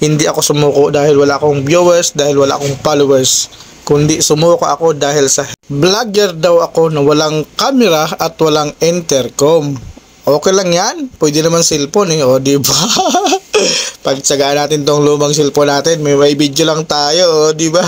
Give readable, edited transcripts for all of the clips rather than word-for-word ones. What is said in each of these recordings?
Hindi ako sumuko dahil wala akong viewers, dahil wala akong followers, kundi sumuko ako dahil sa vlogger daw ako na walang camera at walang intercom. Okay lang yan, pwede naman cellphone o di ba? Pagtsagaan natin tong lumang cellphone natin, may video lang tayo di ba?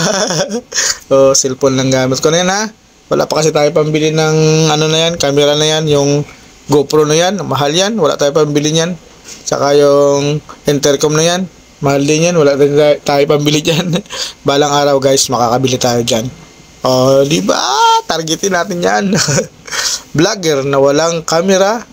Cellphone lang gamit ko na yan ha. Wala pa kasi tayo pambili ng ano na yan, camera na yan, yung GoPro na yan, mahal yan, wala tayo pambili niyan. Saka yung intercom na yan, mahal din yan, wala tayo pambili dyan. Balang araw guys, makakabili tayo dyan. Di ba? Targetin natin yan. Vlogger na walang camera,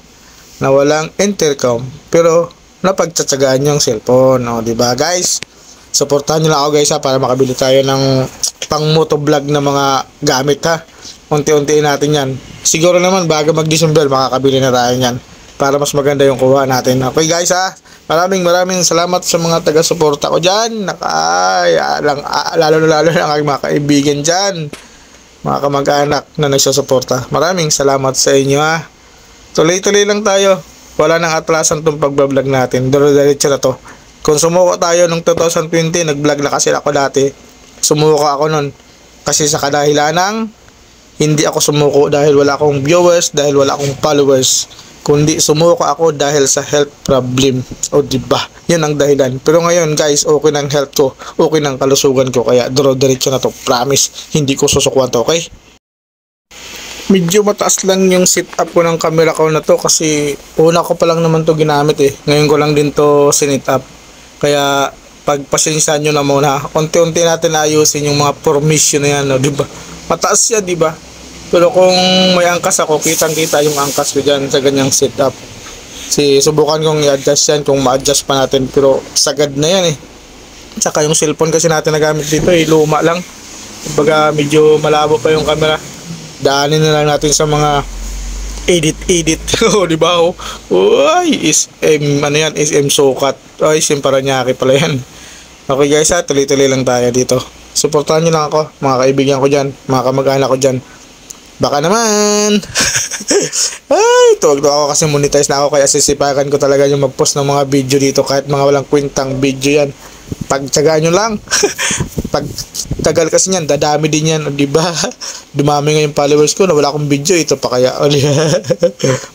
na walang intercom, pero napagtsatsagaan yung cellphone. Di ba guys? Supportahan nyo lang ako guys ha, para makabili tayo ng pang motovlog na mga gamit ha. Unti-untiin natin yan. Siguro naman bago mag-December makakabili na tayo yan para mas maganda yung kuha natin. Okay guys ha, maraming salamat sa mga taga-suporta ko dyan. Lalo na ang aking mga kaibigan dyan, mga kamag-anak na nagsusuporta. Maraming salamat sa inyo ha. Tuloy-tuloy lang tayo, wala nang atrasan tong pagbablog natin. Diretso na to. Kung sumuko tayo nung 2020, nag-vlog na kasi ako dati. Sumuko ako nun kasi sa kadahilan ng hindi ako sumuko dahil wala akong viewers, dahil wala akong followers, kundi sumuko ako dahil sa health problem. Diba? Yan ang dahilan. Pero ngayon guys, okay ng health ko, okay ng kalusugan ko, kaya diretso na to. Promise, hindi ko susukuan to, okay? Medyo mataas lang yung setup ko ng camera ko na to kasi una ko pa lang naman to ginamit eh. Ngayon ko lang din to sinit up. Kaya pagpasensya nyo na muna. Unti-unti natin ayusin yung mga formation na yan, diba? Mataas yan, diba? Pero kung may angkas ako, kitang-kita yung angkas ko dyan sa ganyang setup. Subukan kong i-adjust yan kung ma-adjust pa natin. Pero sagad na yan eh. Tsaka yung cellphone kasi natin nagamit dito eh, luma lang. Kumbaga medyo malabo pa yung camera. Daanin na lang natin sa mga edit. Diba? Uy, SM Sukat. Ay, SM Paranaque pala yan. Okay guys ha, tuloy-tuloy lang tayo dito. Supportahan nyo lang ako, mga kaibigan ko dyan, mga kamag-anak ko dyan. Baka naman. Ay, tuwag ako kasi monetize na ako, kaya sisipakan ko talaga yung mag-post ng mga video dito kahit mga walang kwentang video yan. Pagtsagaan nyo lang. Pag tagal kasi yan, dadami din yan, diba? Dumami nga yung followers ko na wala akong video, ito pa kaya.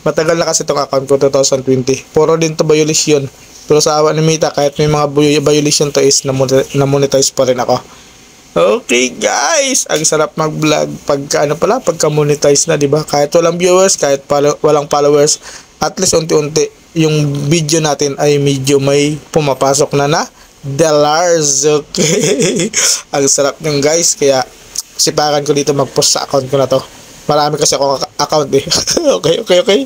Matagal na kasi itong account ko, 2020. Puro din to violation. Pero sa awa ni Mita, kahit may mga violation to is na-monetize pa rin ako. Okay guys, ang sarap mag-vlog pagka monetize na, diba? Kahit walang viewers, kahit walang followers, at least unti-unti yung video natin ay medyo may pumapasok na dollars. Okay. Ang sarap nyo guys, kaya sipakan ko dito mag-post sa account ko na to. Marami kasi ako account eh. Okay.